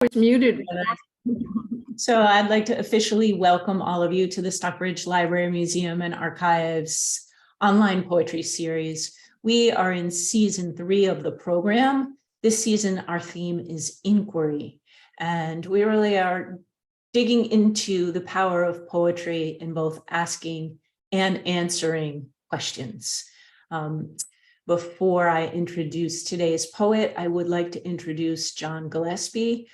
It's muted. So I'd like to officially welcome all of you to the Stockbridge Library, Museum, and Archives online poetry series. We are in season 3 of the program. This season, our theme is inquiry, and we really are digging into the power of poetry in both asking and answering questions. Before I introduce today's poet, I would like to introduce John Gillespie.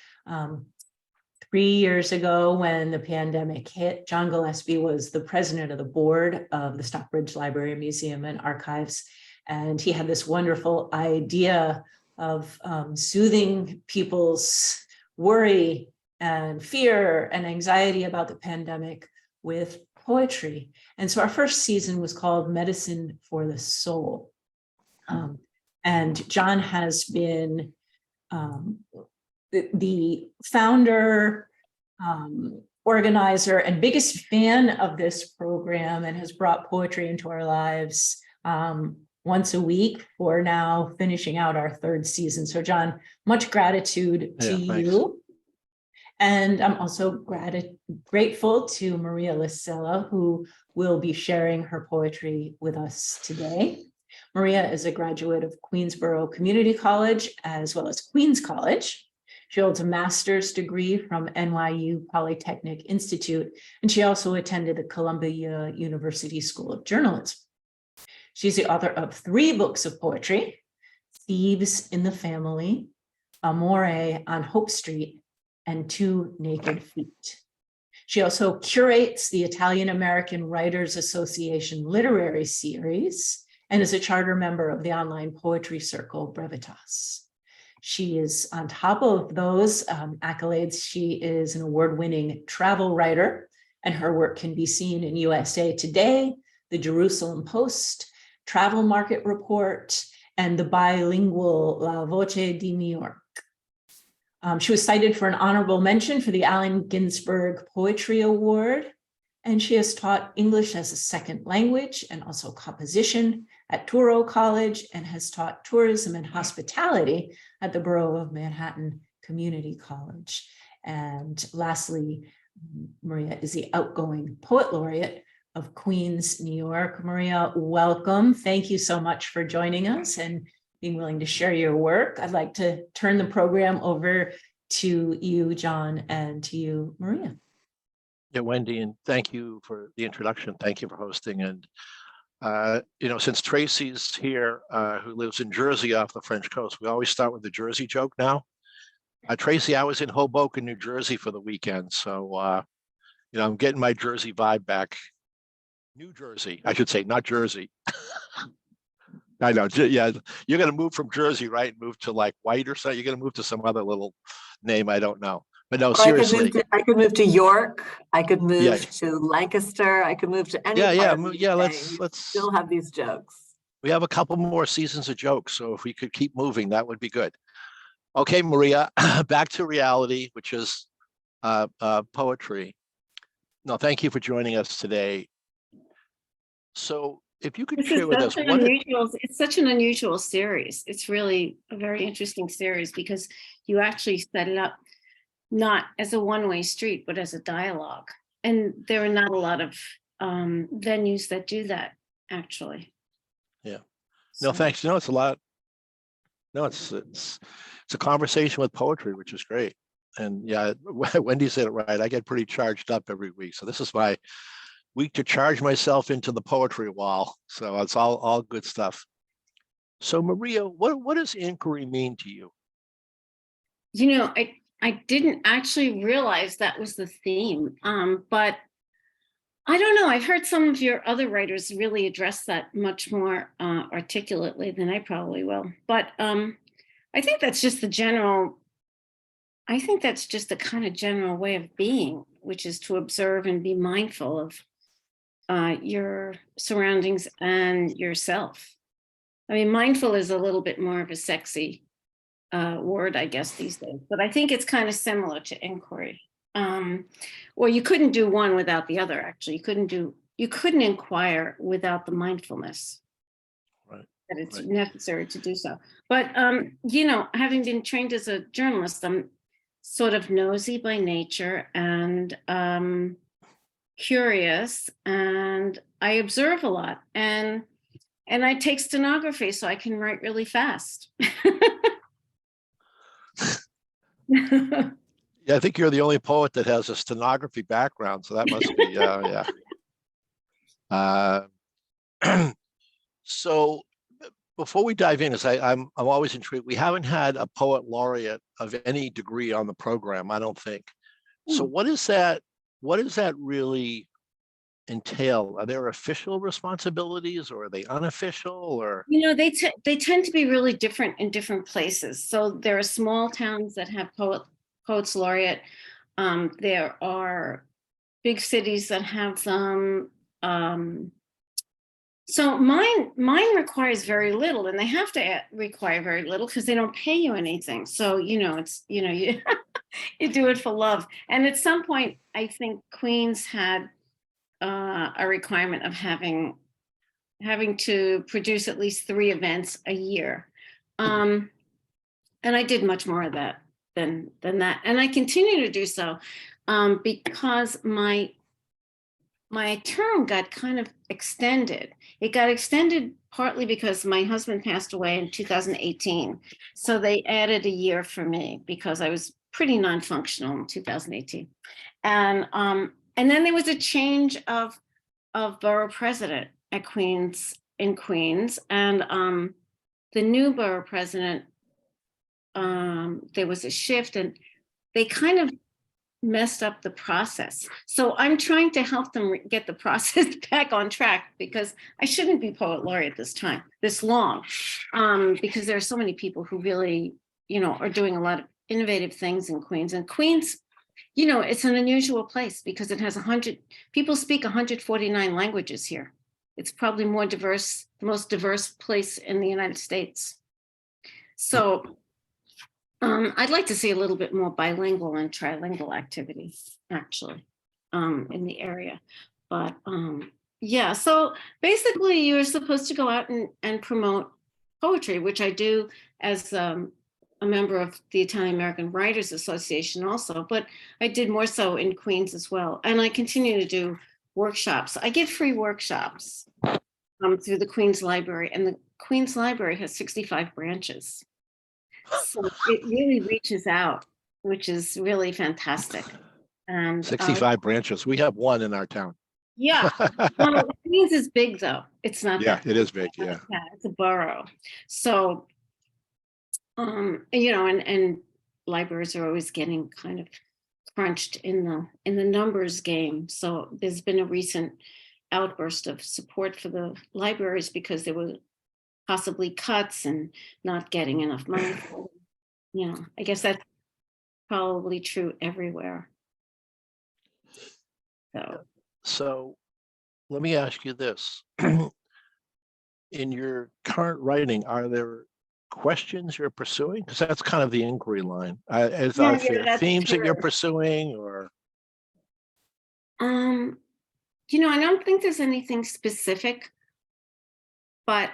3 years ago, when the pandemic hit, John Gillespie was the president of the board of the Stockbridge Library, Museum, and Archives. And he had this wonderful idea of soothing people's worry and fear and anxiety about the pandemic with poetry. And so our first season was called Medicine for the Soul. And John has been the founder, organizer, and biggest fan of this program, and has brought poetry into our lives once a week for now finishing out our 3rd season. So John, much gratitude to you. And I'm also grateful to Maria Lisella, who will be sharing her poetry with us today. Maria is a graduate of Queensborough Community College, as well as Queens College. She holds a master's degree from NYU Polytechnic Institute, and she also attended the Columbia University School of Journalism. She's the author of 3 books of poetry: Thieves in the Family, Amore on Hope Street, and 2 Naked Feet. She also curates the Italian American Writers Association Literary Series and is a charter member of the online poetry circle Brevitas. She is, on top of those accolades, she is an award-winning travel writer, and her work can be seen in USA Today, the Jerusalem Post, Travel Market Report, and the bilingual La Voce di New York. She was cited for an honorable mention for the Allen Ginsberg Poetry Award, and she has taught English as a second language and also composition at Touro College, and has taught tourism and hospitality at the Borough of Manhattan Community College. And lastly, Maria is the outgoing poet laureate of Queens, New York. Maria, welcome. Thank you so much for joining us and being willing to share your work. I'd like to turn the program over to you, John, and to you, Maria. Yeah, Wendy, and thank you for the introduction. Thank you for hosting. And since Tracy's here, who lives in Jersey off the French coast, we always start with the Jersey joke now. Tracy, I was in Hoboken, New Jersey for the weekend. So, I'm getting my Jersey vibe back. New Jersey, I should say, not Jersey. I know, yeah, you're going to move from Jersey, right? Move to like White or something. You're going to move to some other little name, I don't know. But no, seriously. I could move to York. I could move to Lancaster. I could move to any part. Let's still have these jokes. We have a couple more seasons of jokes, so if we could keep moving, that would be good. Okay, Maria, back to reality, which is poetry. No, thank you for joining us today. So if you could share with us it's such an unusual series. It's really a very interesting series because you actually set it up not as a one-way street, but as a dialogue. And there are not a lot of venues that do that, actually. Yeah. No, thanks. It's a lot. No, it's a conversation with poetry, which is great. And yeah, Wendy said it right. I get pretty charged up every week. So this is my week to charge myself into the poetry wall. So it's all good stuff. So Maria, what does inquiry mean to you? I didn't actually realize that was the theme, but I don't know. I've heard some of your other writers really address that much more articulately than I probably will. But I think that's just the kind of general way of being, which is to observe and be mindful of your surroundings and yourself. I mean, mindful is a little bit more of a sexy word, I guess, these days, but I think it's kind of similar to inquiry. Well, you couldn't do one without the other, actually. You couldn't inquire without the mindfulness. Right. That it's necessary to do so. But, having been trained as a journalist, sort of nosy by nature and curious, and I observe a lot, and I take stenography so I can write really fast. Yeah, I think you're the only poet that has a stenography background, so that must be, yeah. So before we dive in, as I'm always intrigued, we haven't had a poet laureate of any degree on the program, I don't think. So what does that really entail? Are there official responsibilities, or are they unofficial, or? You know, they tend to be really different in different places. So there are small towns that have poets laureate. There are big cities that have them. So mine requires very little, and they have to require very little because they don't pay you anything. So, you know, it's, you know, you you do it for love. And at some point, I think Queens had a requirement of having to produce at least 3 events a year. And I did much more of that than that. And I continue to do so because my term got kind of extended. It got extended partly because my husband passed away in 2018. So they added a year for me because I was pretty non-functional in 2018. And then there was a change of borough president at Queens, and the new borough president, there was a shift, and they kind of messed up the process. So I'm trying to help them get the process back on track, because I shouldn't be poet laureate this long, because there are so many people who really, you know, are doing a lot of innovative things in Queens. And Queens, you know, it's an unusual place because it has 100 people speak 149 languages here. It's probably more diverse, the most diverse place in the United States. So I'd like to see a little bit more bilingual and trilingual activity, actually, in the area. But yeah, so basically you're supposed to go out and promote poetry, which I do as a member of the Italian American Writers Association also, but I did more so in Queens as well. And I continue to do workshops. I give free workshops through the Queens Library, and the Queens Library has 65 branches. So it really reaches out, which is really fantastic. And 65 branches. We have one in our town. yeah, well, Queens is big though. It's not Yeah, that it is big. Yeah. it's a borough. So you know, and libraries are always getting kind of crunched in the numbers game. So there's been a recent outburst of support for the libraries because there were possibly cuts and not getting enough money. You know, I guess that's probably true everywhere. So let me ask you this. In your current writing, are there questions you're pursuing? Because that's kind of the inquiry line. Are there themes that you're pursuing, or? You know, I don't think there's anything specific, but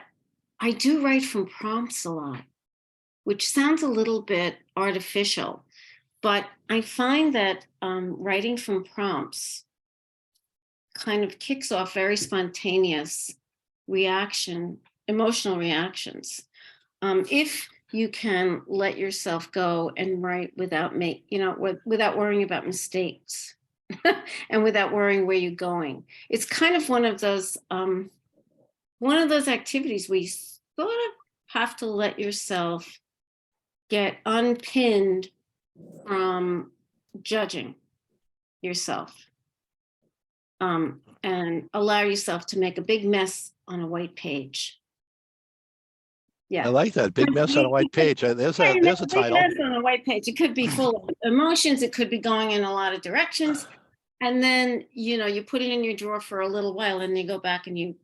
I do write from prompts a lot, which sounds a little bit artificial, but I find that writing from prompts kind of kicks off very spontaneous emotional reactions. If you can let yourself go and write without without worrying about mistakes and without worrying where you're going. It's kind of one of those activities where you sort of have to let yourself get unpinned from judging yourself, and allow yourself to make a big mess on a white page. Yeah, I like that, big mess on a white page. There's a title. Mess on a white page. It could be full of emotions. It could be going in a lot of directions, and then you put it in your drawer for a little while, and you go back and you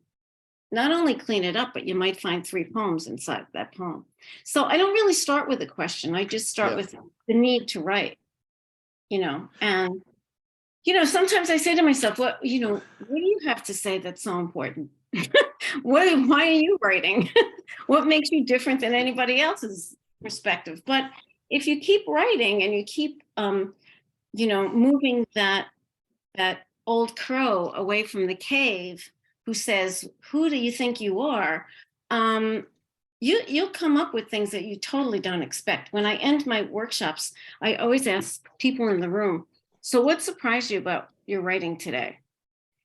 not only clean it up, but you might find 3 poems inside that poem. So I don't really start with a question. I just start with the need to write, and, sometimes I say to myself, what do you have to say that's so important? Why are you writing? What makes you different than anybody else's perspective? But if you keep writing and you keep moving that old crow away from the cave who says, who do you think you are? You'll come up with things that you totally don't expect. When I end my workshops, I always ask people in the room, so what surprised you about your writing today?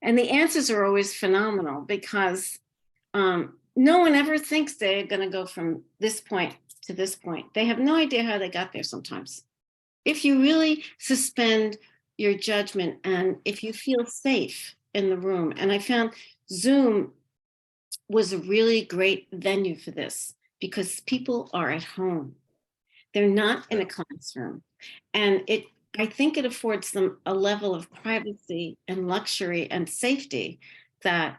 And the answers are always phenomenal because no one ever thinks they're going to go from this point to this point. They have no idea how they got there sometimes. If you really suspend your judgment and if you feel safe in the room, and I found Zoom was a really great venue for this because people are at home. They're not in a classroom. And I think it affords them a level of privacy and luxury and safety that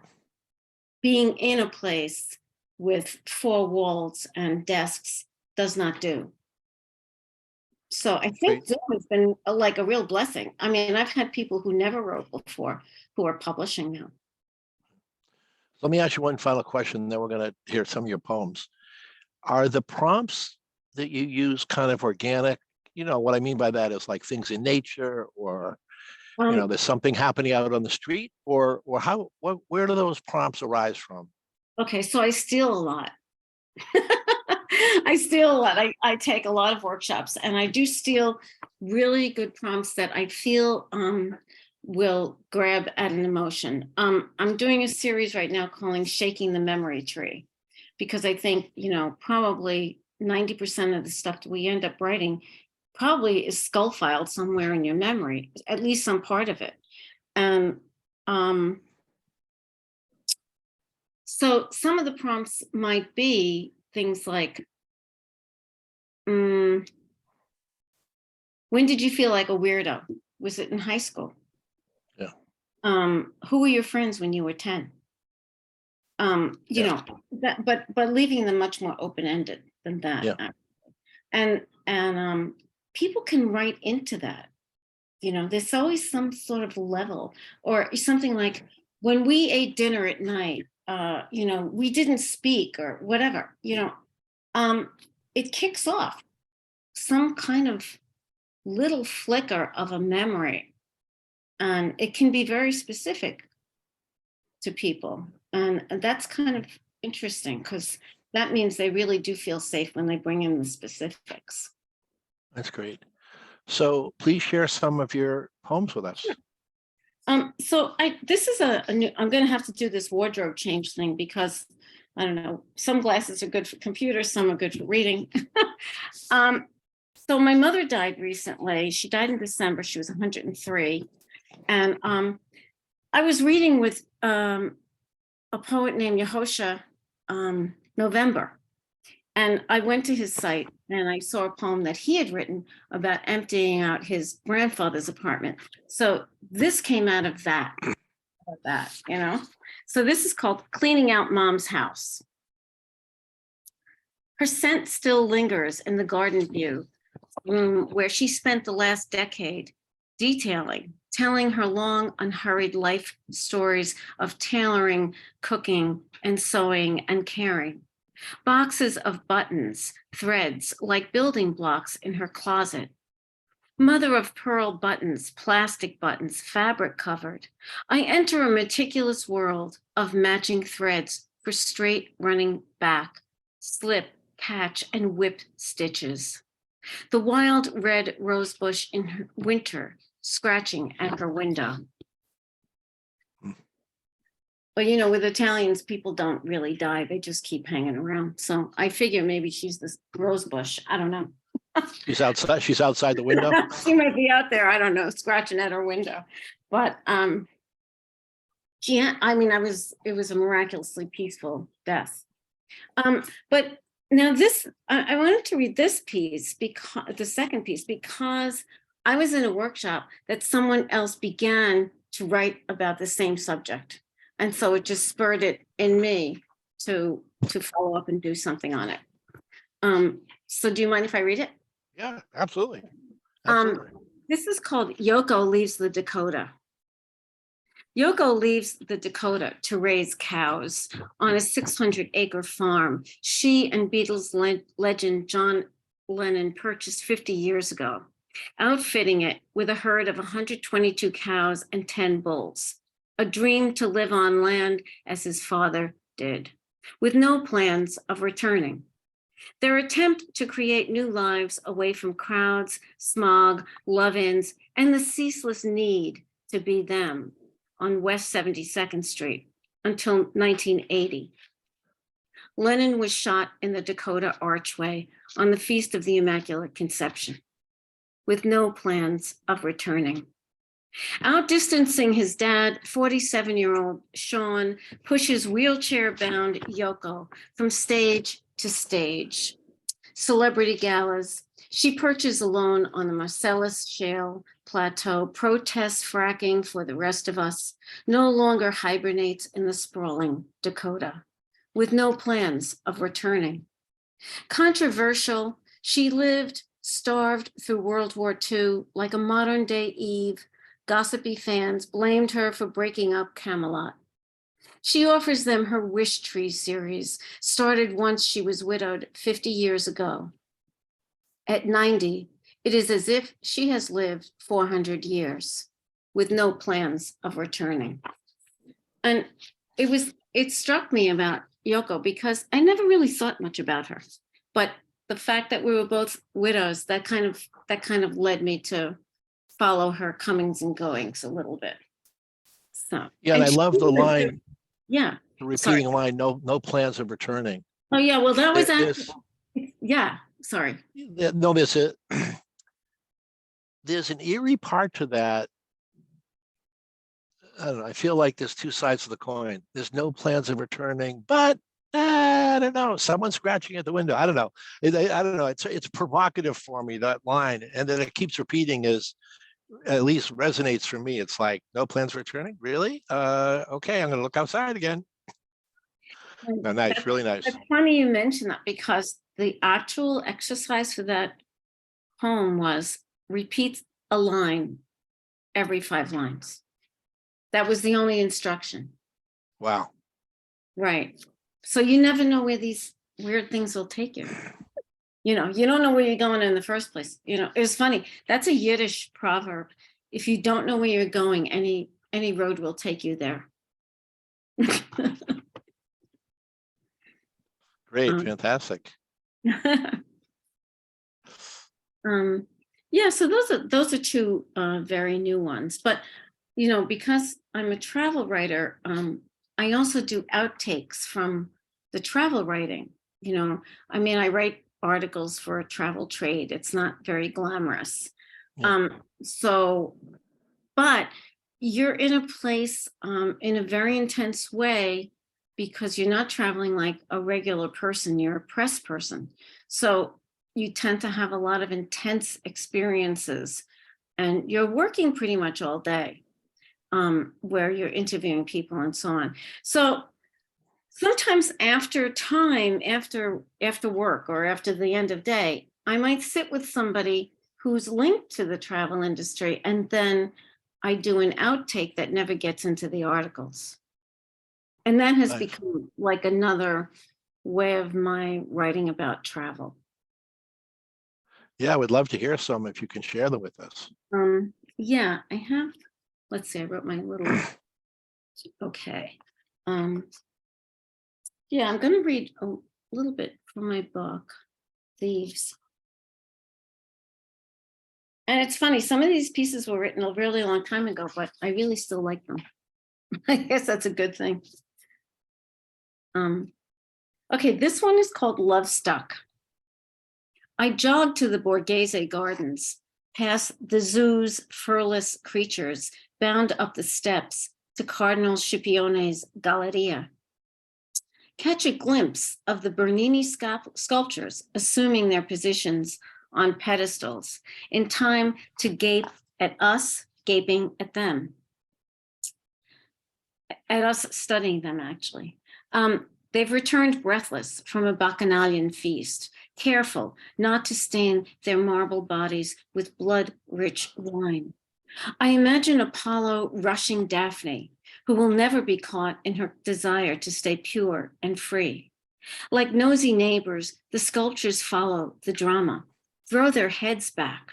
being in a place with 4 walls and desks does not do. So I think Zoom has been like a real blessing. I mean, I've had people who never wrote before who are publishing now. Let me ask you one final question, then we're going to hear some of your poems. Are the prompts that you use kind of organic? You know, what I mean by that is like things in nature, or, there's something happening out on the street, or where do those prompts arise from? Okay, so I steal a lot. I steal a lot. I take a lot of workshops, and I do steal really good prompts that I feel will grab at an emotion. I'm doing a series right now calling Shaking the Memory Tree, because I think, probably 90% of the stuff that we end up writing probably is skull filed somewhere in your memory, at least some part of it. And so some of the prompts might be things like, when did you feel like a weirdo? Was it in high school? Yeah. Who were your friends when you were 10? But leaving them much more open-ended than that. Yeah. And people can write into that. There's always some sort of level, or something like, when we ate dinner at night, we didn't speak, or whatever, it kicks off some kind of little flicker of a memory. And it can be very specific to people. And that's kind of interesting, because that means they really do feel safe when they bring in the specifics. That's great. So please share some of your poems with us. So this is a new, I'm going to have to do this wardrobe change thing, because I don't know, some glasses are good for computers, some are good for reading. So my mother died recently. She died in December. She was 103. And I was reading with a poet named Yehosha November. And I went to his site and I saw a poem that he had written about emptying out his grandfather's apartment. So this came out of that, So this is called Cleaning Out Mom's House. Her scent still lingers in the garden view room where she spent the last decade telling her long, unhurried life stories of tailoring, cooking, and sewing and caring. Boxes of buttons, threads like building blocks in her closet. Mother of pearl buttons, plastic buttons, fabric covered. I enter a meticulous world of matching threads for straight running back, slip, catch, and whip stitches. The wild red rosebush in her winter, scratching at her window. But with Italians, people don't really die. They just keep hanging around. So I figure maybe she's this rose bush. I don't know. She's outside the window. She might be out there, I don't know, scratching at her window. But it was a miraculously peaceful death. But now I wanted to read this piece, because the second piece, because I was in a workshop that someone else began to write about the same subject. And so it just spurred it in me to follow up and do something on it. So do you mind if I read it? Yeah, absolutely. This is called Yoko Leaves the Dakota. Yoko leaves the Dakota to raise cows on a 600-acre farm she and Beatles legend John Lennon purchased 50 years ago. outfitting it with a herd of 122 cows and 10 bulls, a dream to live on land as his father did, with no plans of returning. Their attempt to create new lives away from crowds, smog, love-ins, and the ceaseless need to be them on West 72nd Street until 1980. Lenin was shot in the Dakota Archway on the Feast of the Immaculate Conception, with no plans of returning. Outdistancing his dad, 47-year-old Sean pushes wheelchair-bound Yoko from stage to stage. Celebrity galas. She perches alone on the Marcellus Shale Plateau, protests fracking for the rest of us, no longer hibernates in the sprawling Dakota, with no plans of returning. Controversial, she lived starved through World War II like a modern-day Eve. Gossipy fans blamed her for breaking up Camelot. She offers them her Wish Tree series, started once she was widowed 50 years ago. At 90, it is as if she has lived 400 years with no plans of returning. And it struck me about Yoko because I never really thought much about her, but the fact that we were both widows, that kind of led me to follow her comings and goings a little bit. So Yeah, and I love the line, yeah, the repeating line, no plans of returning. oh yeah, well that was Yeah, sorry. No, there's an eerie part to that. I don't know, I feel like there's two sides of the coin. There's no plans of returning, but I don't know, someone's scratching at the window. I don't know. I don't know. It's provocative for me, that line. And then it keeps repeating at least resonates for me. It's like, no plans returning? Really? Okay, I'm going to look outside again. No, nice, really nice. It's funny you mentioned that because the actual exercise for that poem was repeat a line every 5 lines. That was the only instruction. Wow. Right. So you never know where these weird things will take you. You don't know where you're going in the first place. It was funny. That's a Yiddish proverb. If you don't know where you're going, any road will take you there. Great, fantastic. Yeah, so those are two very new ones. But because I'm a travel writer, I also do outtakes from the travel writing. I write articles for a travel trade. It's not very glamorous. Yeah. But you're in a place in a very intense way because you're not traveling like a regular person, you're a press person. So you tend to have a lot of intense experiences and you're working pretty much all day where you're interviewing people and so on. So sometimes after work or after the end of day, I might sit with somebody who's linked to the travel industry, and then I do an outtake that never gets into the articles. And that has become like another way of my writing about travel. Yeah, I would love to hear some if you can share them with us. Yeah, I have. Let's see, I wrote my little, okay. Yeah, I'm going to read a little bit from my book, Thieves. And it's funny, some of these pieces were written a really long time ago, but I really still like them. I guess that's a good thing. Okay, this one is called Love Stuck. I jogged to the Borghese Gardens, past the zoo's furless creatures, bound up the steps to Cardinal Scipione's Galleria. Catch a glimpse of the Bernini sculptures assuming their positions on pedestals in time to gape at us, gaping at them. At us studying them, actually. They've returned breathless from a bacchanalian feast, careful not to stain their marble bodies with blood-rich wine. I imagine Apollo rushing Daphne, who will never be caught in her desire to stay pure and free. Like nosy neighbors, the sculptures follow the drama, throw their heads back,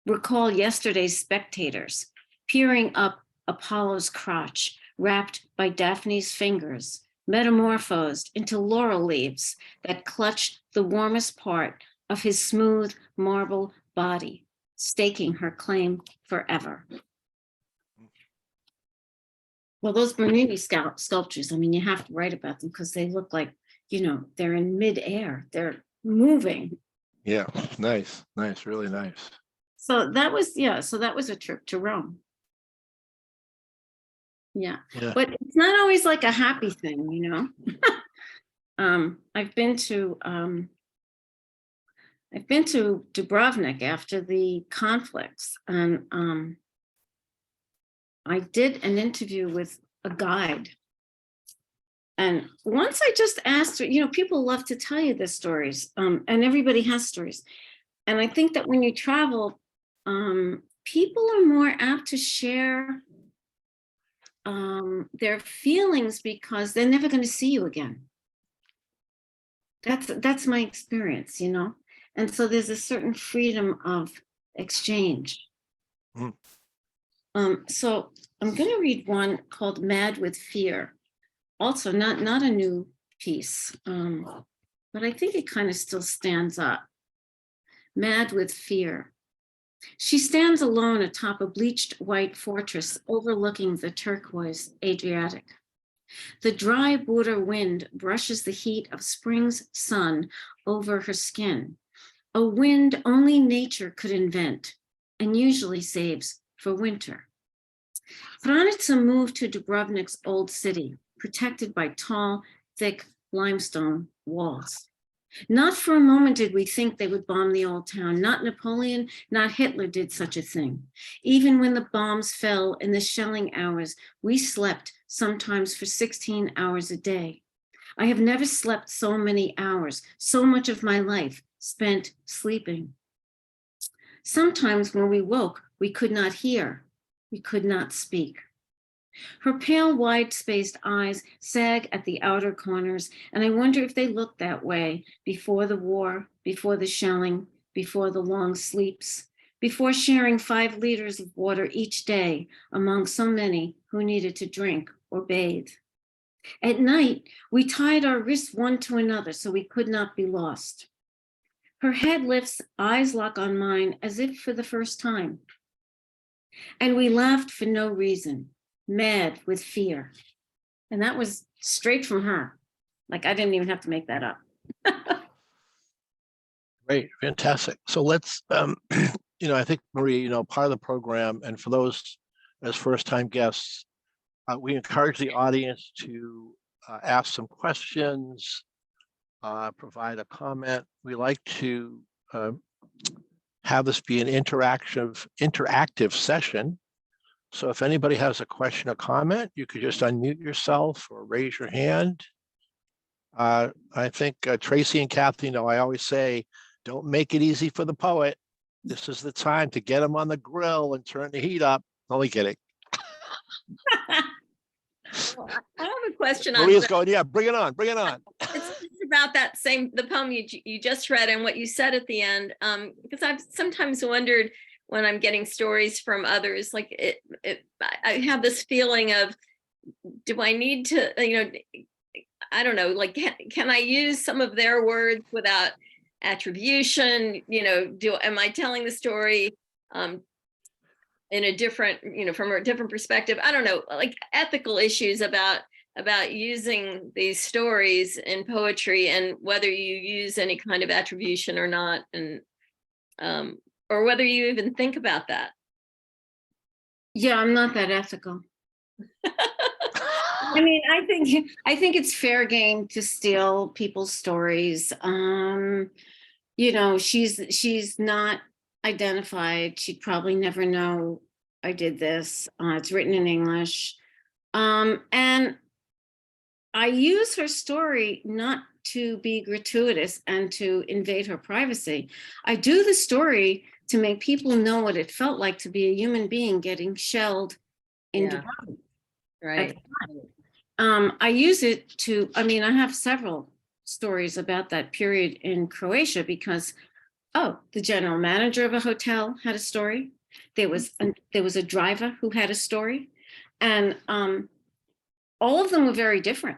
recall yesterday's spectators peering up Apollo's crotch, wrapped by Daphne's fingers, metamorphosed into laurel leaves that clutched the warmest part of his smooth marble body, staking her claim forever. Well, those Bernini sculptures, I mean, you have to write about them because they look like, you know, they're in midair, they're moving. Yeah, nice, really nice. So that was, yeah, so that was a trip to Rome. Yeah, Yeah. but it's not always like a happy thing, you know. I've been to Dubrovnik after the conflicts, and I did an interview with a guide. And once I just asked her, you know, people love to tell you their stories, and everybody has stories. And I think that when you travel, people are more apt to share their feelings because they're never going to see you again. That's my experience, you know. And so there's a certain freedom of exchange. Mm. So I'm going to read one called "Mad with Fear." Also, not a new piece, but I think it kind of still stands up. Mad with fear. She stands alone atop a bleached white fortress overlooking the turquoise Adriatic. The dry border wind brushes the heat of spring's sun over her skin, a wind only nature could invent and usually saves for winter. Franica moved to Dubrovnik's old city, protected by tall, thick limestone walls. Not for a moment did we think they would bomb the old town. Not Napoleon, not Hitler did such a thing. Even when the bombs fell in the shelling hours, we slept sometimes for 16 hours a day. I have never slept so many hours, so much of my life spent sleeping. Sometimes when we woke, we could not hear, we could not speak. Her pale, wide-spaced eyes sag at the outer corners, and I wonder if they looked that way before the war, before the shelling, before the long sleeps, before sharing 5 liters of water each day among so many who needed to drink or bathe. At night, we tied our wrists one to another so we could not be lost. Her head lifts, eyes lock on mine as if for the first time. And we laughed for no reason. Mad with fear. And that was straight from her. Like, I didn't even have to make that up. Great, fantastic. So let's, you know, I think, Marie, you know, part of the program, and for those as first-time guests, we encourage the audience to ask some questions, provide a comment. We like to have this be an interactive session. So if anybody has a question or comment, you could just unmute yourself or raise your hand. I think Tracy and Kathy, you know, I always say, don't make it easy for the poet. This is the time to get them on the grill and turn the heat up. Only kidding. Well, I have a question on Maria's going, yeah, bring it on. it's about that the poem you just read and what you said at the end, because I've sometimes wondered when I'm getting stories from others, like I have this feeling of, do I need to, you know, I don't know, like, can I use some of their words without attribution? You know, am I telling the story in a different, you know, from a different perspective? I don't know, like ethical issues about using these stories in poetry and whether you use any kind of attribution or not, and or whether you even think about that. Yeah, I'm not that ethical. I mean, I think it's fair game to steal people's stories. You know, she's not identified. She'd probably never know I did this. It's written in English. And I use her story not to be gratuitous and to invade her privacy. I do the story to make people know what it felt like to be a human being getting shelled in Yeah. Dubrovnik. Right. I use it to, I mean, I have several stories about that period in Croatia because Oh, the general manager of a hotel had a story. There was a driver who had a story, and all of them were very different,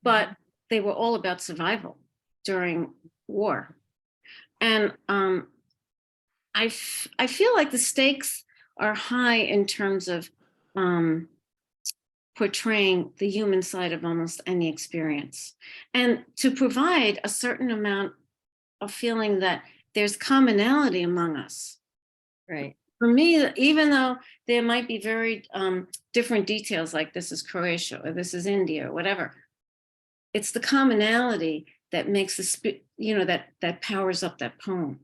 but they were all about survival during war. And I feel like the stakes are high in terms of portraying the human side of almost any experience, and to provide a certain amount of feeling that there's commonality among us. Right. For me, even though there might be very different details, like this is Croatia or this is India or whatever, it's the commonality that makes that powers up that poem.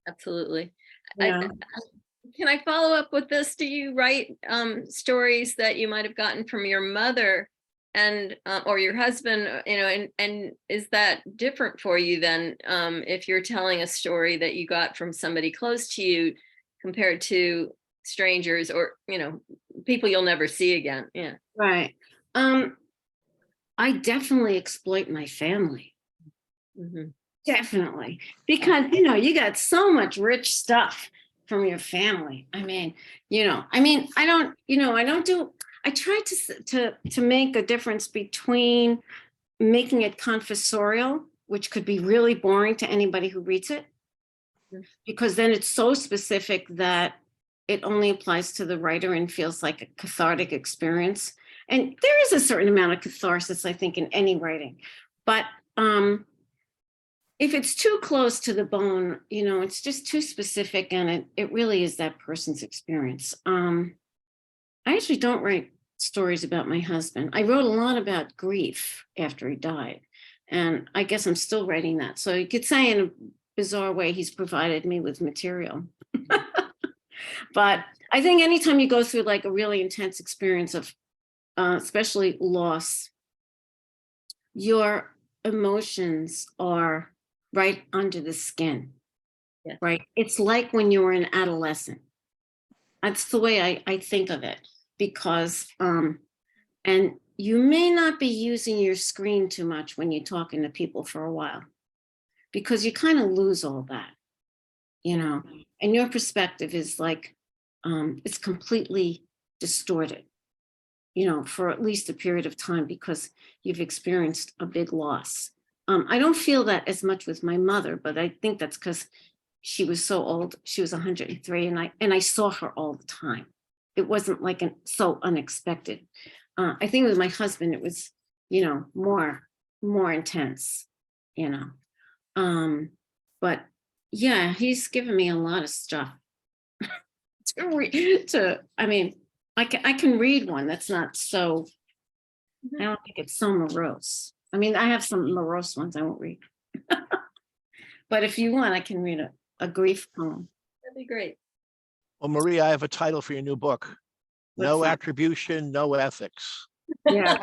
Absolutely. Yeah. Can I follow up with this? Do you write stories that you might have gotten from your mother and or your husband, and is that different for you than if you're telling a story that you got from somebody close to you compared to strangers or people you'll never see again? Yeah. Right. I definitely exploit my family. Mm-hmm. Definitely. Because, you got so much rich stuff from your family. I try to make a difference between making it confessorial, which could be really boring to anybody who reads it, because then it's so specific that it only applies to the writer and feels like a cathartic experience. And there is a certain amount of catharsis, I think, in any writing. But if it's too close to the bone, it's just too specific, and it really is that person's experience. I actually don't write stories about my husband. I wrote a lot about grief after he died, and I guess I'm still writing that. So you could say, in a bizarre way, he's provided me with material. But I think anytime you go through like a really intense experience of especially loss, your emotions are right under the skin. Yeah. Right. It's like when you were an adolescent. That's the way I think of it, because and you may not be using your screen too much when you're talking to people for a while, because you kind of lose all that, and your perspective is like it's completely distorted, for at least a period of time, because you've experienced a big loss. I don't feel that as much with my mother, but I think that's because she was so old. She was 103, and I saw her all the time. It wasn't like so unexpected. I think with my husband, it was, more intense, But yeah, he's given me a lot of stuff I can read one that's not so, I don't think it's so morose. I have some morose ones I won't read. But if you want, I can read a grief poem. That'd be great. Well, Maria, I have a title for your new book. No What's that? Attribution, no ethics. Yeah.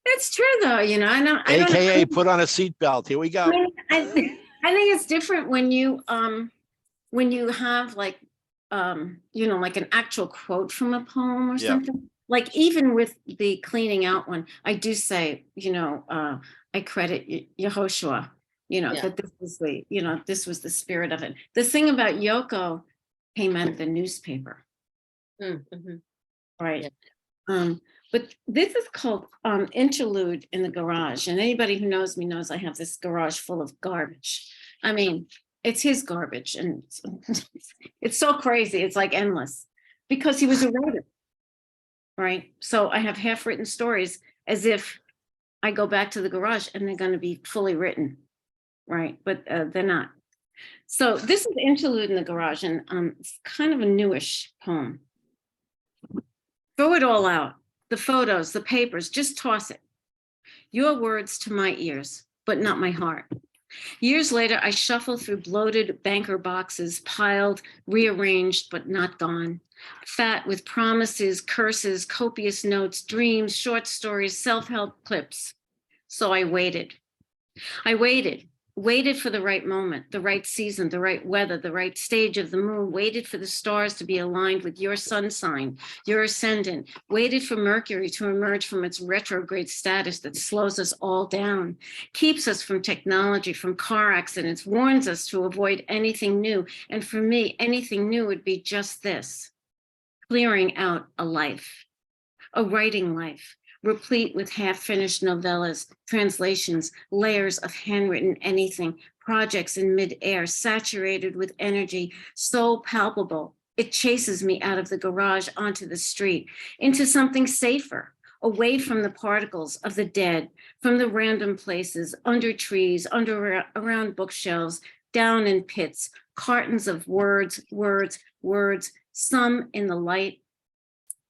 It's true though, I don't AKA put on a seatbelt. Here we go. I think it's different when you have like like an actual quote from a poem or something. Like even with the cleaning out one, I do say, I credit Yehoshua, that this was the spirit of it. The thing about Yoko came out of the newspaper. Mm-hmm. Right. Yeah. But this is called Interlude in the Garage. And anybody who knows me knows I have this garage full of garbage. It's his garbage, and it's so crazy. It's like endless, because he was a writer. Right. So I have half-written stories as if I go back to the garage and they're going to be fully written. Right. But they're not. So this is Interlude in the Garage, and it's kind of a newish poem. Throw it all out. The photos, the papers, just toss it. Your words to my ears, but not my heart. Years later, I shuffle through bloated banker boxes, piled, rearranged, but not gone. Fat with promises, curses, copious notes, dreams, short stories, self-help clips. So I waited. I waited, waited for the right moment, the right season, the right weather, the right stage of the moon, waited for the stars to be aligned with your sun sign, your ascendant, waited for Mercury to emerge from its retrograde status that slows us all down, keeps us from technology, from car accidents, warns us to avoid anything new. And for me, anything new would be just this, clearing out a life, a writing life, replete with half-finished novellas, translations, layers of handwritten anything, projects in midair, saturated with energy so palpable, it chases me out of the garage onto the street, into something safer, away from the particles of the dead, from the random places, under trees, around bookshelves, down in pits, cartons of words, some in the light,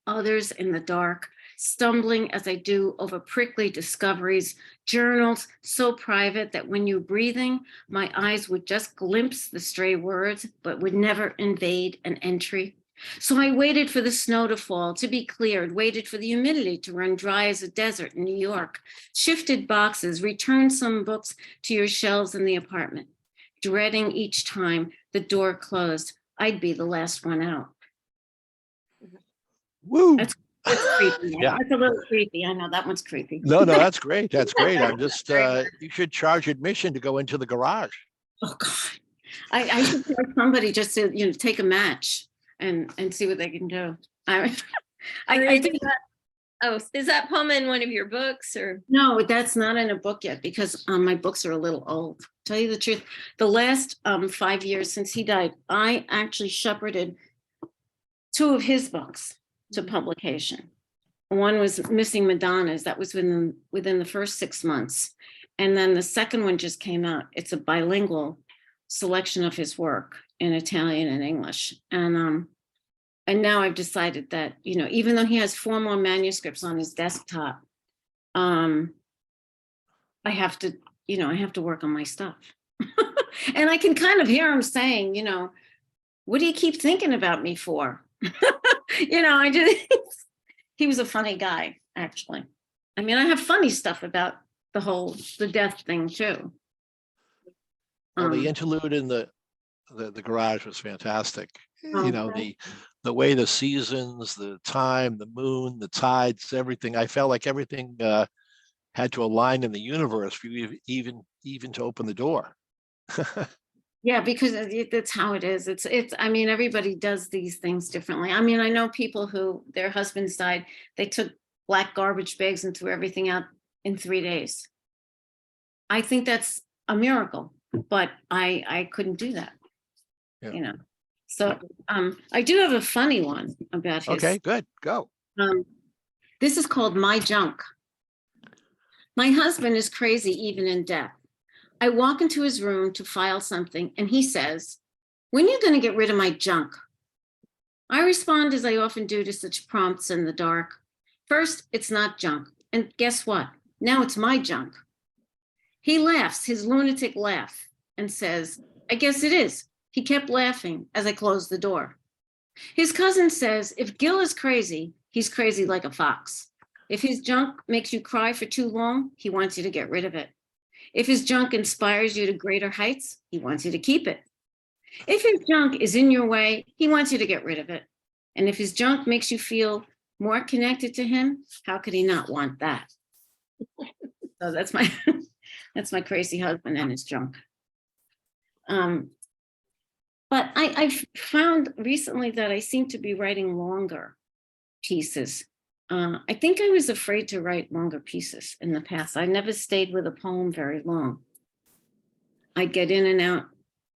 others in the dark, stumbling as I do over prickly discoveries, journals so private that when you're breathing, my eyes would just glimpse the stray words, but would never invade an entry. So I waited for the snow to fall, to be cleared, waited for the humidity to run dry as a desert in New York, shifted boxes, returned some books to your shelves in the apartment, dreading each time the door closed, I'd be the last one out. Woo. That's creepy. Yeah. That's a little creepy. I know that one's creepy. No, that's great. That's great. I'm just, you should charge admission to go into the garage. Oh God, I should tell somebody just to take a match and see what they can do. I think Oh, is that poem in one of your books or? no, that's not in a book yet because my books are a little old. Tell you the truth, the last 5 years since he died, I actually shepherded 2 of his books to publication. One was Missing Madonnas. That was within the first 6 months. And then the second one just came out. It's a bilingual selection of his work in Italian and English. And now I've decided that, even though he has 4 more manuscripts on his desktop, I have to work on my stuff. And I can kind of hear him saying, what do you keep thinking about me for? He was a funny guy, actually. I mean, I have funny stuff about the death thing too. Well, the interlude in the garage was fantastic. Okay. The way the seasons, the time, the moon, the tides, everything. I felt like everything had to align in the universe for you even to open the door. Yeah, because that's how it is. I mean, everybody does these things differently. I mean, I know people who their husbands died, they took black garbage bags and threw everything out in 3 days. I think that's a miracle, but I couldn't do that. Yeah. So I do have a funny one about his. Okay, good. Go. This is called My Junk. My husband is crazy even in death. I walk into his room to file something and he says, "When are you going to get rid of my junk?" I respond as I often do to such prompts in the dark. First, it's not junk. And guess what? Now it's my junk. He laughs, his lunatic laugh, and says, "I guess it is." He kept laughing as I closed the door. His cousin says, if Gil is crazy, he's crazy like a fox. If his junk makes you cry for too long, he wants you to get rid of it. If his junk inspires you to greater heights, he wants you to keep it. If his junk is in your way, he wants you to get rid of it. And if his junk makes you feel more connected to him, how could he not want that? So that's my crazy husband and his junk. But I've found recently that I seem to be writing longer pieces. I think I was afraid to write longer pieces in the past. I never stayed with a poem very long. I get in and out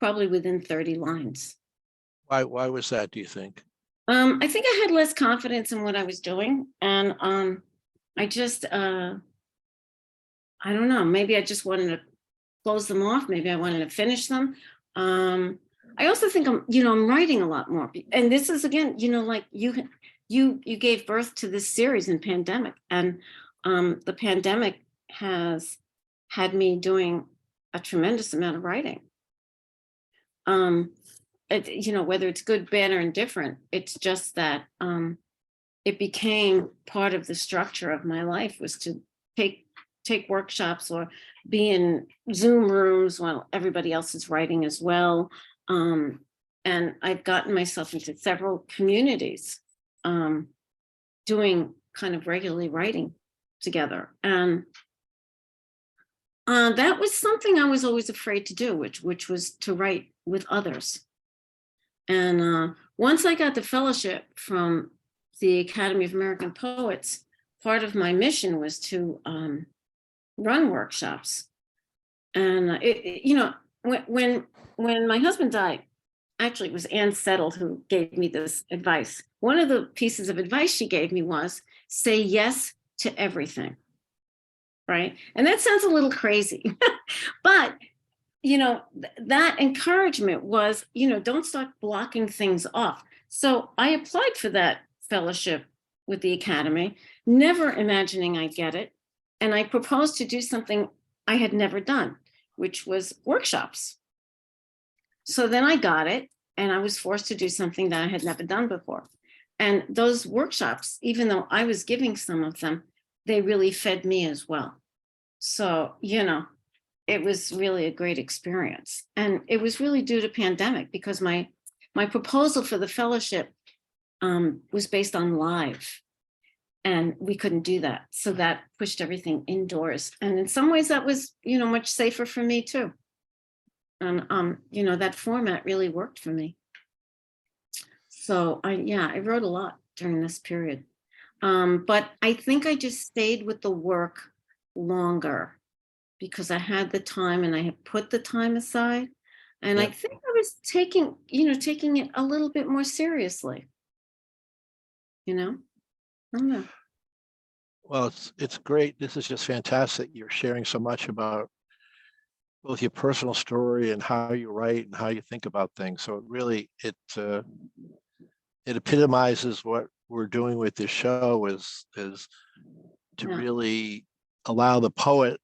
probably within 30 lines. Why was that, do you think? I think I had less confidence in what I was doing. And I just, I don't know, maybe I just wanted to close them off. Maybe I wanted to finish them. I also think I'm writing a lot more. And this is, again, like you gave birth to this series in pandemic, and the pandemic has had me doing a tremendous amount of writing. Whether it's good, bad, or indifferent, it's just that it became part of the structure of my life was to take workshops or be in Zoom rooms while everybody else is writing as well. And I've gotten myself into several communities doing kind of regularly writing together. And that was something I was always afraid to do, which was to write with others. And once I got the fellowship from the Academy of American Poets, part of my mission was to run workshops. And when my husband died, actually it was Ann Settle who gave me this advice. One of the pieces of advice she gave me was say yes to everything. Right. And that sounds a little crazy, but that encouragement was, don't start blocking things off. So I applied for that fellowship with the Academy, never imagining I'd get it. And I proposed to do something I had never done, which was workshops. So then I got it, and I was forced to do something that I had never done before. And those workshops, even though I was giving some of them, they really fed me as well. So, it was really a great experience. And it was really due to pandemic, because my proposal for the fellowship was based on live, and we couldn't do that. So that pushed everything indoors. And in some ways that was, much safer for me too. And, that format really worked for me. So I wrote a lot during this period. But I think I just stayed with the work longer because I had the time and I had put the time aside. And I think I was taking it a little bit more seriously. I don't know. Well, it's great. This is just fantastic. You're sharing so much about both your personal story and how you write and how you think about things. So it really, it epitomizes what we're doing with this show is to really allow the poet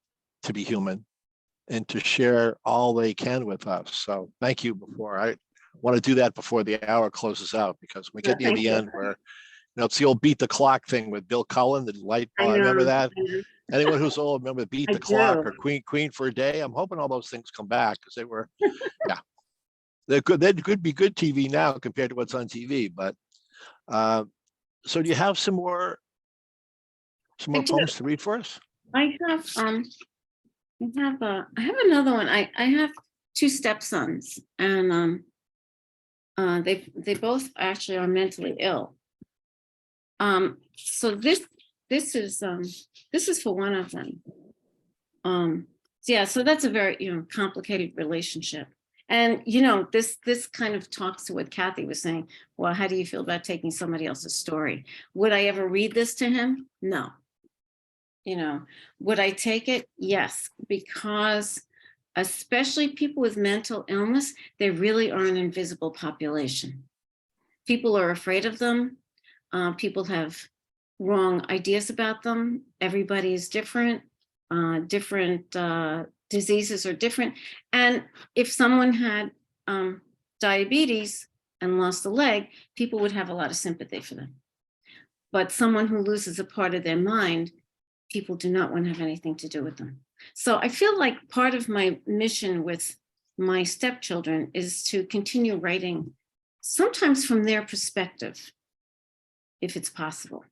to be human and to share all they can with us. So thank you. I want to do that before the hour closes out, because we get near the end where, it's the old beat the clock thing with Bill Cullen, the light. I remember that. Anyone who's old, remember Beat the Clock or Queen for a Day? I'm hoping all those things come back, because they were, they're good. They could be good TV now compared to what's on TV. But so do you have some more poems to read for us? I have another one. I have two stepsons, and they both actually are mentally ill. So this is for one of them. So that's a very complicated relationship. And this kind of talks to what Kathy was saying. Well, how do you feel about taking somebody else's story? Would I ever read this to him? No. Would I take it? Yes, because especially people with mental illness, they really are an invisible population. People are afraid of them. People have wrong ideas about them. Everybody is different. Different diseases are different. And if someone had diabetes and lost a leg, people would have a lot of sympathy for them. But someone who loses a part of their mind, people do not want to have anything to do with them. So I feel like part of my mission with my stepchildren is to continue writing, sometimes from their perspective, if it's possible,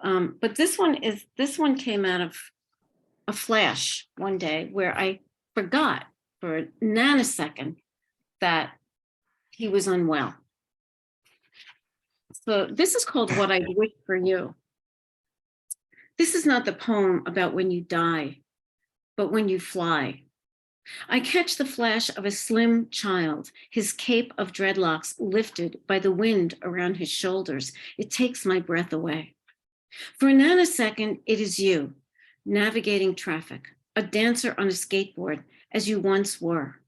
But this one came out of a flash one day where I forgot for a nanosecond that he was unwell. So this is called What I Wish for You. This is not the poem about when you die, but when you fly. I catch the flash of a slim child, his cape of dreadlocks lifted by the wind around his shoulders. It takes my breath away. For a nanosecond, it is you, navigating traffic, a dancer on a skateboard, as you once were,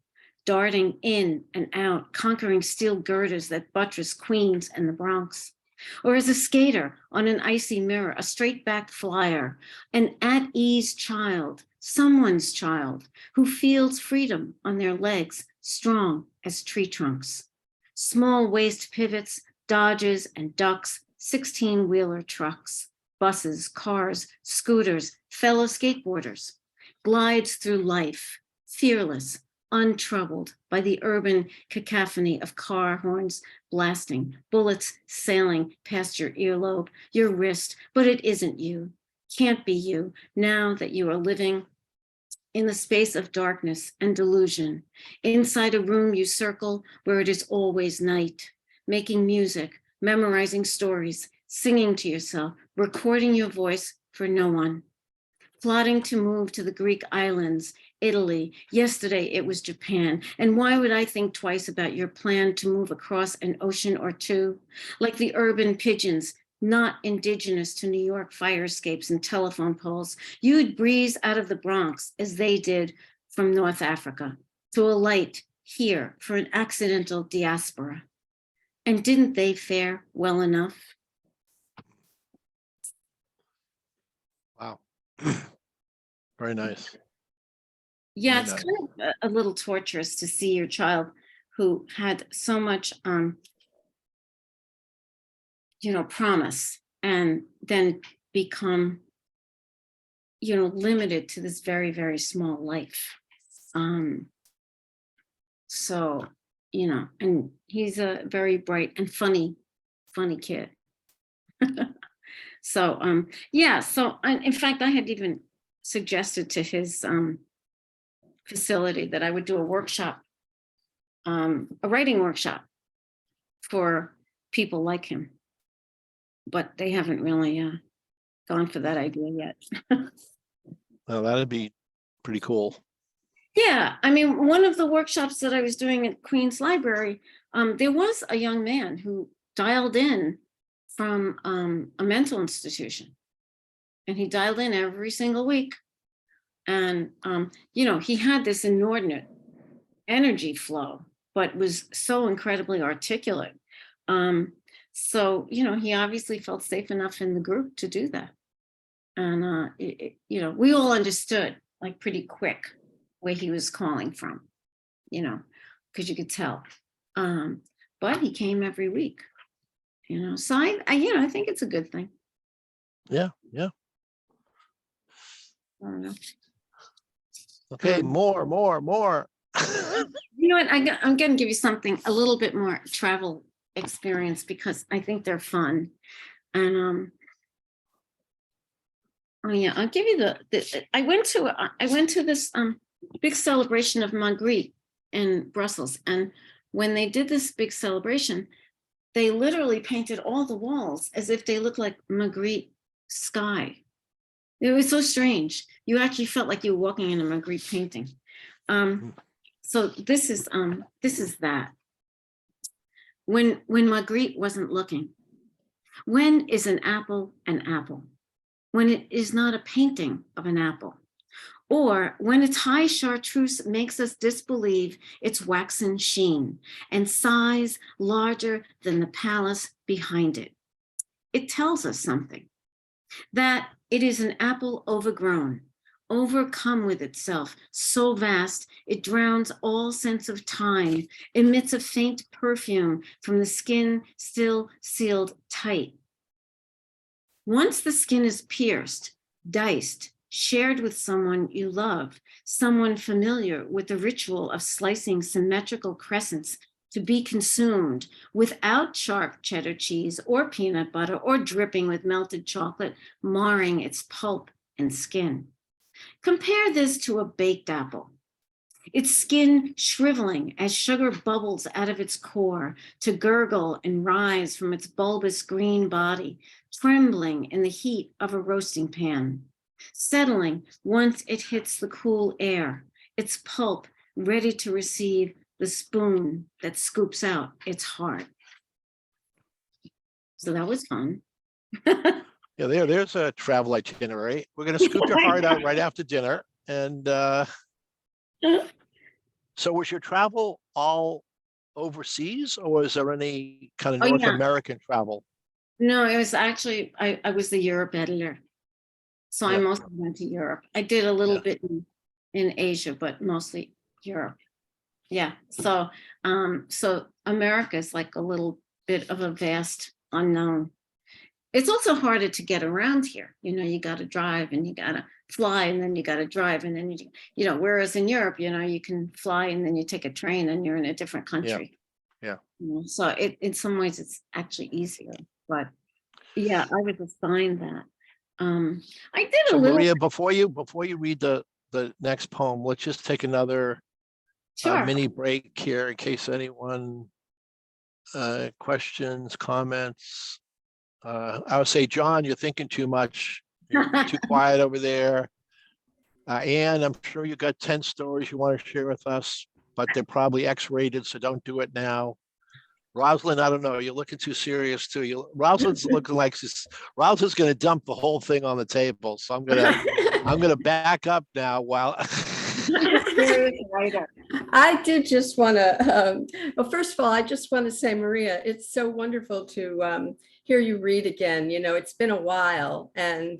darting in and out, conquering steel girders that buttress Queens and the Bronx. Or as a skater on an icy mirror, a straight-backed flyer, an at-ease child, someone's child, who feels freedom on their legs, strong as tree trunks. Small waist pivots, dodges and ducks, 16-wheeler trucks, buses, cars, scooters, fellow skateboarders. glides through life, fearless, untroubled by the urban cacophony of car horns blasting, bullets sailing past your earlobe, your wrist, but it isn't you, can't be you, now that you are living in the space of darkness and delusion, inside a room you circle where it is always night, making music, memorizing stories, singing to yourself, recording your voice for no one, plotting to move to the Greek islands, Italy. Yesterday it was Japan. And why would I think twice about your plan to move across an ocean or two? Like the urban pigeons, not indigenous to New York fire escapes and telephone poles, you'd breeze out of the Bronx as they did from North Africa to alight here for an accidental diaspora. And didn't they fare well enough? Wow. Very nice. Yeah, Very it's nice. kind of a little torturous to see your child who had so much, promise, and then become, limited to this very, very small life. So, and he's a very bright and funny kid. So, yeah, so in fact, I had even suggested to his facility that I would do a workshop, a writing workshop for people like him. But they haven't really gone for that idea yet. Well, that'd be pretty cool. Yeah, I mean, one of the workshops that I was doing at Queen's Library, there was a young man who dialed in from a mental institution. And he dialed in every single week. And, he had this inordinate energy flow, but was so incredibly articulate. So, he obviously felt safe enough in the group to do that. And, we all understood like pretty quick where he was calling from, because you could tell. But he came every week, so I think it's a good thing. Yeah, yeah. I don't know. Okay, more. You know what? I'm going to give you something a little bit more travel experience because I think they're fun. And oh yeah, I'll give you the I went to this big celebration of Magritte in Brussels, and when they did this big celebration, they literally painted all the walls as if they looked like Magritte sky. It was so strange. You actually felt like you were walking in a Magritte painting. So this is that. When Magritte wasn't looking. When is an apple an apple? When it is not a painting of an apple. Or when its high chartreuse makes us disbelieve its waxen sheen and size larger than the palace behind it. It tells us something, that it is an apple overgrown, overcome with itself, so vast it drowns all sense of time, emits a faint perfume from the skin still sealed tight. Once the skin is pierced, diced, shared with someone you love, someone familiar with the ritual of slicing symmetrical crescents to be consumed without sharp cheddar cheese or peanut butter or dripping with melted chocolate, marring its pulp and skin. Compare this to a baked apple. Its skin shriveling as sugar bubbles out of its core to gurgle and rise from its bulbous green body, trembling in the heat of a roasting pan, settling once it hits the cool air, its pulp ready to receive the spoon that scoops out its heart. So that was fun. Yeah, there's a travel itinerary. We're going to scoop your heart out right after dinner. And so was your travel all overseas, or was there any kind of North American travel? No, it was actually, I was the Europe editor. So I mostly went to Europe. I did a little bit in Asia, but mostly Europe. Yeah. So so America is like a little bit of a vast unknown. it's also harder to get around here. You know, you got to drive and you got to fly and then you got to drive and then you know, whereas in Europe, you know, you can fly and then you take a train and you're in a different country. Yeah. You know, so in some ways it's actually easier, but yeah, I was assigned that. I did a So little. Maria, before you read the next poem, let's just take another Sure. mini break here in case anyone questions, comments. I would say, John, you're thinking too much. You're too quiet over there. Anne, I'm sure you got 10 stories you want to share with us, but they're probably X-rated, so don't do it now. Rosalind, I don't know. You're looking too serious too. Rosalind's looking like Rosalind's going to dump the whole thing on the table. So I'm gonna back up now while. I did just want to, well, first of all, I just want to say, Maria, it's so wonderful to hear you read again. You know, it's been a while, and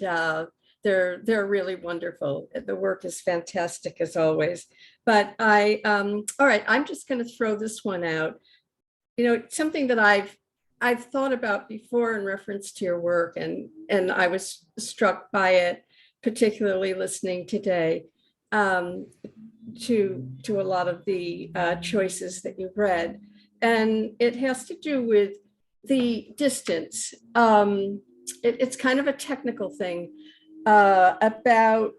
they're really wonderful. The work is fantastic as always. But all right, I'm just going to throw this one out. You know, it's something that I've thought about before in reference to your work, and I was struck by it, particularly listening today. To a lot of the choices that you've read. And it has to do with the distance. It's kind of a technical thing about,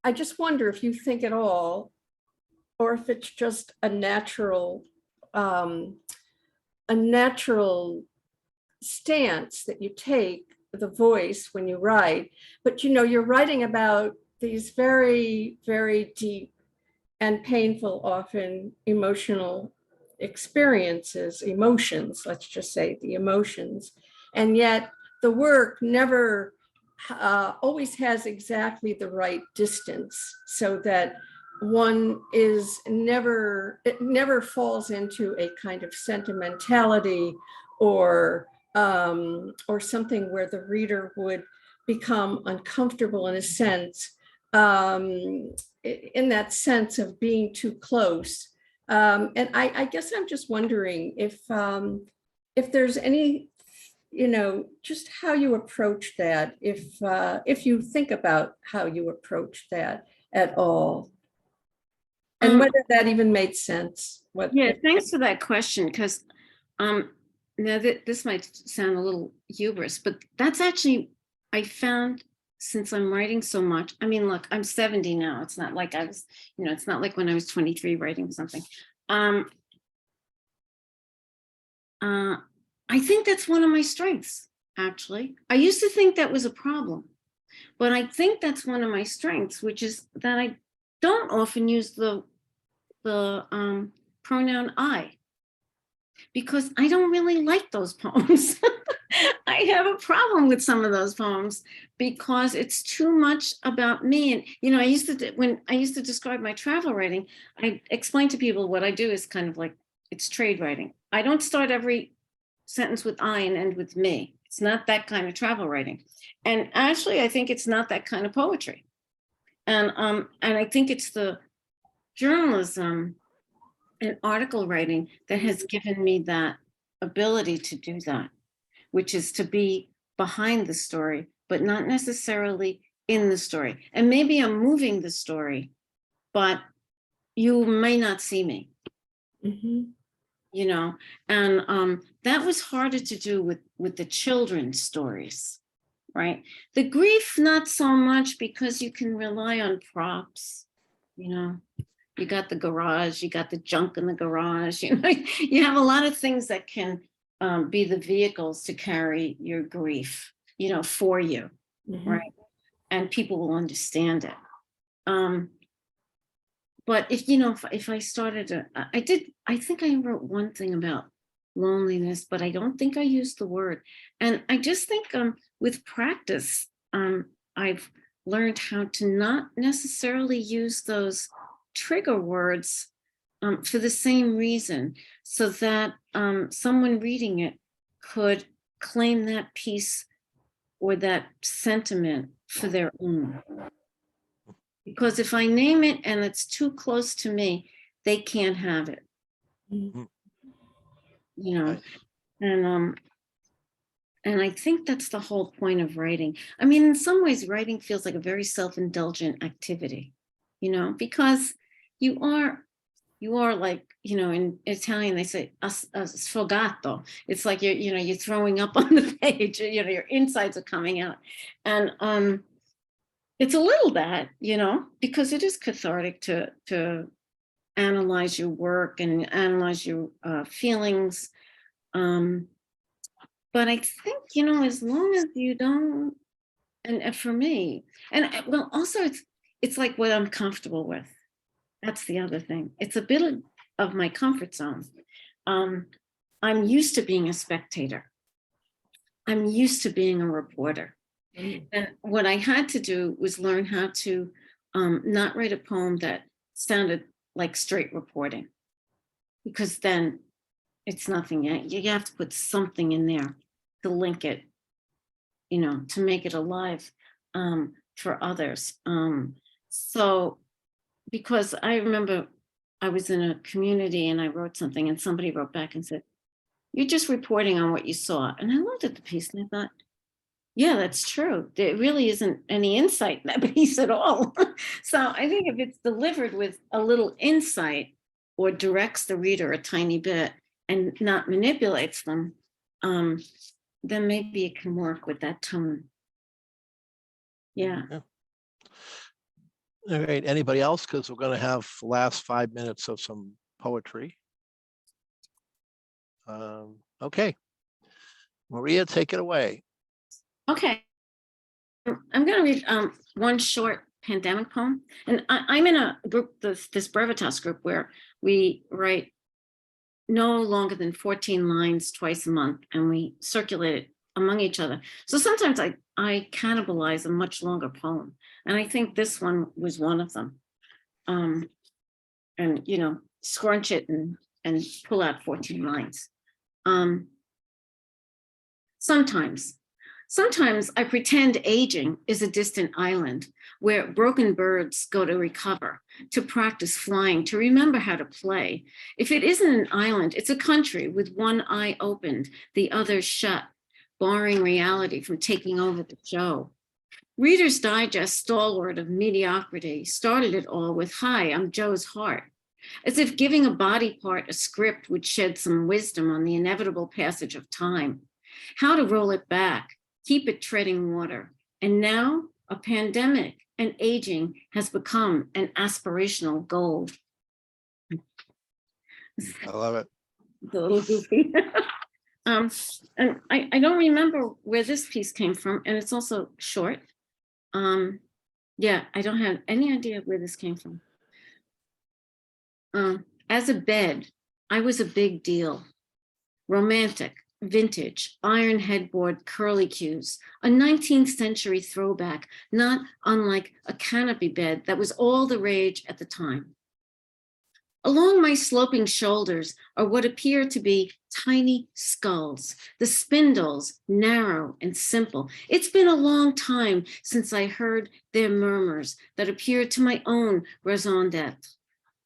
I just wonder if you think at all, or if it's just a natural stance that you take, the voice when you write, but you know, you're writing about these very, very deep and painful, often emotional emotions, let's just say the emotions. And yet the work never always has exactly the right distance, so that one is it never falls into a kind of sentimentality or something where the reader would become uncomfortable in a sense, in that sense of being too close. And I guess I'm just wondering if there's any, you know, just how you approach that, if you think about how you approach that at all, and whether that even made sense. Yeah, thanks for that question, because now this might sound a little hubris, but that's actually, I found, since I'm writing so much. I mean, look, I'm 70 now. It's not like I was, you know, it's not like when I was 23 writing something. I think that's one of my strengths, actually. I used to think that was a problem, but I think that's one of my strengths, which is that I don't often use the pronoun I, because I don't really like those poems. I have a problem with some of those poems because it's too much about me. And, you know, when I used to describe my travel writing, I explained to people what I do is kind of like, it's trade writing. I don't start every sentence with I and end with me. It's not that kind of travel writing. And actually, I think it's not that kind of poetry. And I think it's the journalism and article writing that has given me that ability to do that, which is to be behind the story, but not necessarily in the story. And maybe I'm moving the story, but you may not see me. Mm-hmm. You know, and that was harder to do with the children's stories, right? The grief, not so much, because you can rely on props, you know. You got the garage, you got the junk in the garage, you know, you have a lot of things that can be the vehicles to carry your grief, you know, for you, Mm-hmm. right? And people will understand it. But if, you know, if I started I think I wrote one thing about loneliness, but I don't think I used the word. And I just think with practice, I've learned how to not necessarily use those trigger words for the same reason, so that someone reading it could claim that piece or that sentiment for their own. Because if I name it and it's too close to me, they can't have it. Mm-hmm. You know, and And I think that's the whole point of writing. I mean, in some ways, writing feels like a very self-indulgent activity, because you are like, in Italian, they say sfogato. It's like you're throwing up on the page, your insides are coming out. And it's a little that, because it is cathartic to analyze your work and analyze your feelings. But I think, as long as you don't, and for me, and well, also it's like what I'm comfortable with. That's the other thing. It's a bit of my comfort zone. I'm used to being a spectator. I'm used to being a reporter. And what I had to do was learn how to not write a poem that sounded like straight reporting, because then it's nothing yet. You have to put something in there to link it, to make it alive for others. So, because I remember I was in a community and I wrote something and somebody wrote back and said, "You're just reporting on what you saw." And I looked at the piece and I thought, yeah, that's true. There really isn't any insight in that piece at all. So I think if it's delivered with a little insight or directs the reader a tiny bit and not manipulates them, then maybe it can work with that tone. Yeah. All right, anybody else? Because we're going to have the last 5 minutes of some poetry. Okay. Maria, take it away. Okay. I'm going to read one short pandemic poem. And I'm in a group, this Brevitas group, where we write no longer than 14 lines twice a month, and we circulate it among each other. So sometimes I cannibalize a much longer poem. And I think this one was one of them. And, scrunch it and pull out 14 lines. Sometimes I pretend aging is a distant island where broken birds go to recover, to practice flying, to remember how to play. If it isn't an island, it's a country with one eye opened, the other shut, barring reality from taking over the show. Reader's Digest stalwart of mediocrity started it all with, "Hi, I'm Joe's heart," as if giving a body part a script would shed some wisdom on the inevitable passage of time, how to roll it back, keep it treading water. And now a pandemic and aging has become an aspirational goal. I love it. A little goofy. And I don't remember where this piece came from, and it's also short. Yeah, I don't have any idea where this came from. As a bed, I was a big deal. Romantic, vintage, iron headboard curlicues, a 19th century throwback, not unlike a canopy bed that was all the rage at the time. Along my sloping shoulders are what appear to be tiny skulls, the spindles narrow and simple. It's been a long time since I heard their murmurs that appeared to my own raison d'etre.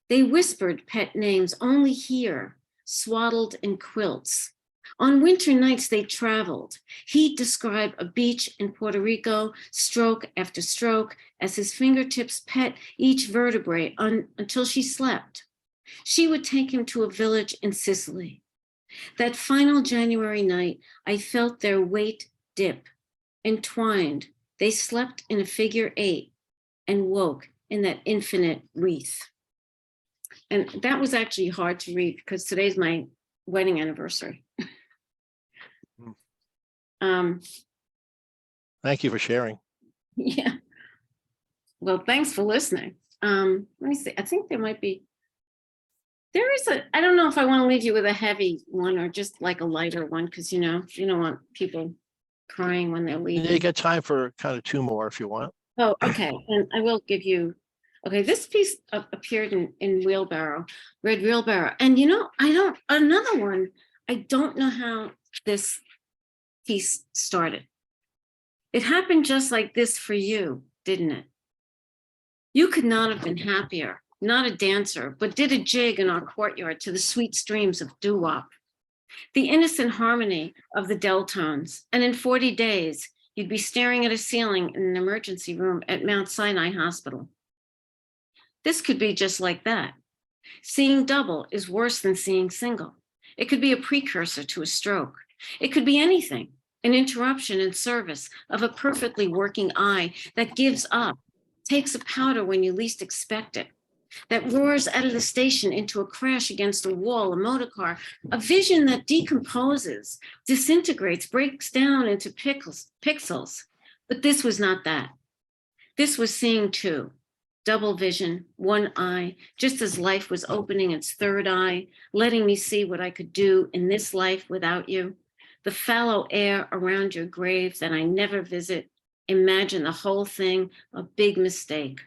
They whispered pet names only here, swaddled in quilts. On winter nights they traveled. He'd describe a beach in Puerto Rico, stroke after stroke, as his fingertips pet each vertebrae until she slept. She would take him to a village in Sicily. That final January night, I felt their weight dip. Entwined, they slept in a figure 8 and woke in that infinite wreath. And that was actually hard to read because today's my wedding anniversary. Thank you for sharing. Yeah. Well, thanks for listening. Let me see. I think there is I don't know if I want to leave you with a heavy one or just like a lighter one, because you don't want people crying when they're leaving. You got time for kind of 2 more if you want. Oh, okay. And I will give you, okay, this piece appeared in Wheelbarrow, Red Wheelbarrow. And another one, I don't know how this piece started. It happened just like this for you, didn't it? You could not have been happier, not a dancer, but did a jig in our courtyard to the sweet streams of doo-wop. The innocent harmony of the del tones. And in 40 days, you'd be staring at a ceiling in an emergency room at Mount Sinai Hospital. This could be just like that. Seeing double is worse than seeing single. It could be a precursor to a stroke. It could be anything, an interruption in service of a perfectly working eye that gives up, takes a powder when you least expect it, that roars out of the station into a crash against a wall, a motor car, a vision that decomposes, disintegrates, breaks down into pixels. But this was not that. This was seeing two. Double vision, one eye, just as life was opening its third eye, letting me see what I could do in this life without you. The fallow air around your grave that I never visit. Imagine the whole thing a big mistake.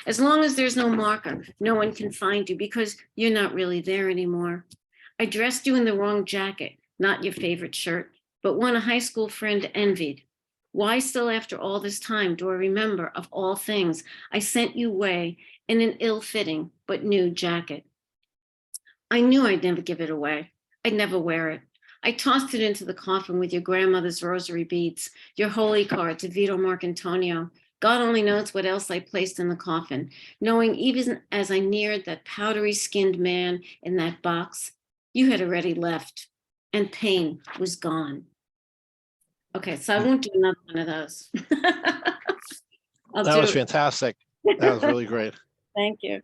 As long as there's no marker, no one can find you because you're not really there anymore. I dressed you in the wrong jacket, not your favorite shirt, but one a high school friend envied. Why still after all this time do I remember, of all things, I sent you away in an ill-fitting but new jacket? I knew I'd never give it away. I'd never wear it. I tossed it into the coffin with your grandmother's rosary beads, your holy card to Vito Marcantonio. God only knows what else I placed in the coffin, knowing even as I neared that powdery-skinned man in that box, you had already left, and pain was gone. Okay, so I won't do another one of those. That was fantastic. That was really great. Thank you.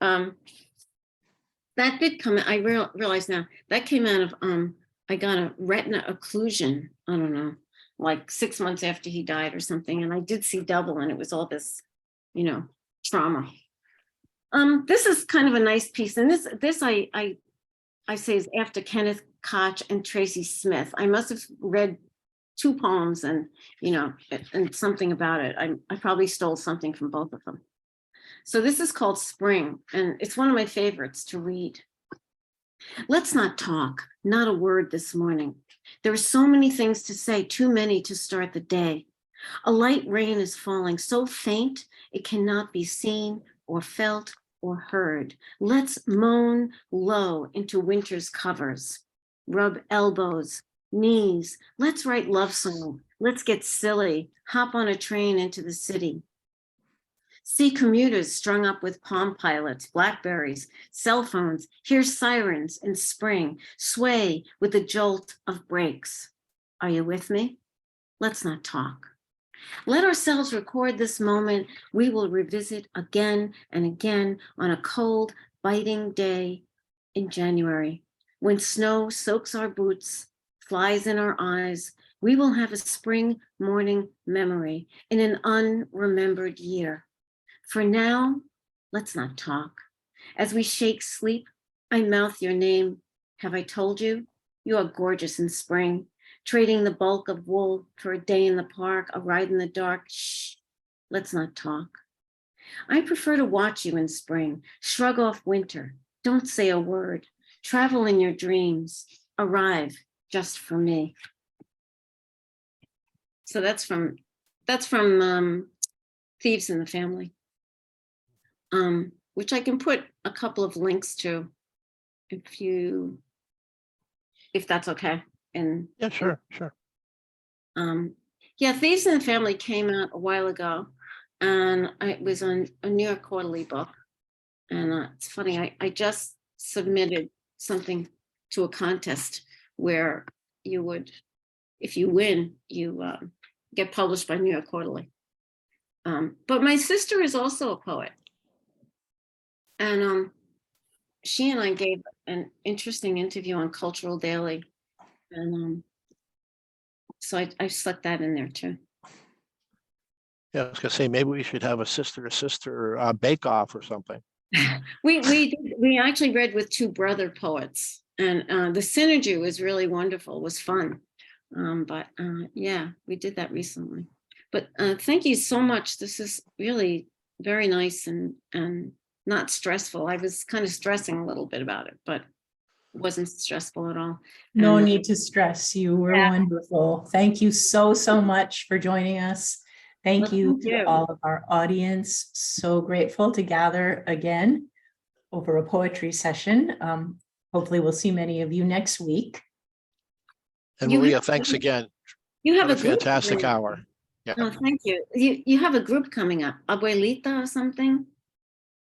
That did come, I realize now, that came out of, I got a retina occlusion, I don't know, like 6 months after he died or something. And I did see double and it was all this, trauma. This is kind of a nice piece. And this I say is after Kenneth Koch and Tracy Smith. I must have read 2 poems and, and something about it. I probably stole something from both of them. So this is called Spring, and it's one of my favorites to read. Let's not talk, not a word this morning. There are so many things to say, too many to start the day. A light rain is falling, so faint it cannot be seen or felt or heard. Let's moan low into winter's covers, rub elbows, knees. Let's write love song. Let's get silly, hop on a train into the city. See commuters strung up with Palm Pilots, Blackberries, cell phones, hear sirens in spring, sway with the jolt of brakes. Are you with me? Let's not talk. Let ourselves record this moment we will revisit again and again on a cold, biting day in January. When snow soaks our boots, flies in our eyes, we will have a spring morning memory in an unremembered year. For now, let's not talk. As we shake sleep, I mouth your name. Have I told you? You are gorgeous in spring. Trading the bulk of wool for a day in the park, a ride in the dark. Shh, let's not talk. I prefer to watch you in spring. Shrug off winter. Don't say a word. Travel in your dreams. Arrive just for me. So that's from Thieves in the Family, which I can put a couple of links to if that's okay. And yeah, sure. Thieves in the Family came out a while ago, and it was on a New York Quarterly book. And it's funny, I just submitted something to a contest where you would, if you win, you get published by New York Quarterly. But my sister is also a poet. And she and I gave an interesting interview on Cultural Daily. And so I stuck that in there too. Yeah, I was gonna say, maybe we should have a sister bake-off or something. We actually read with 2 brother poets, and the synergy was really wonderful, was fun. But we did that recently. But thank you so much. This is really very nice and not stressful. I was kind of stressing a little bit about it, but it wasn't stressful at all. No need to stress. You were wonderful. Thank you so much for joining us. Thank you to all of our audience. So grateful to gather again over a poetry session. hopefully we'll see many of you next week. And You Maria, have- thanks again. You have What a a group fantastic coming up. hour. Yeah. Oh, thank you. You have a group coming up, Abuelita or something?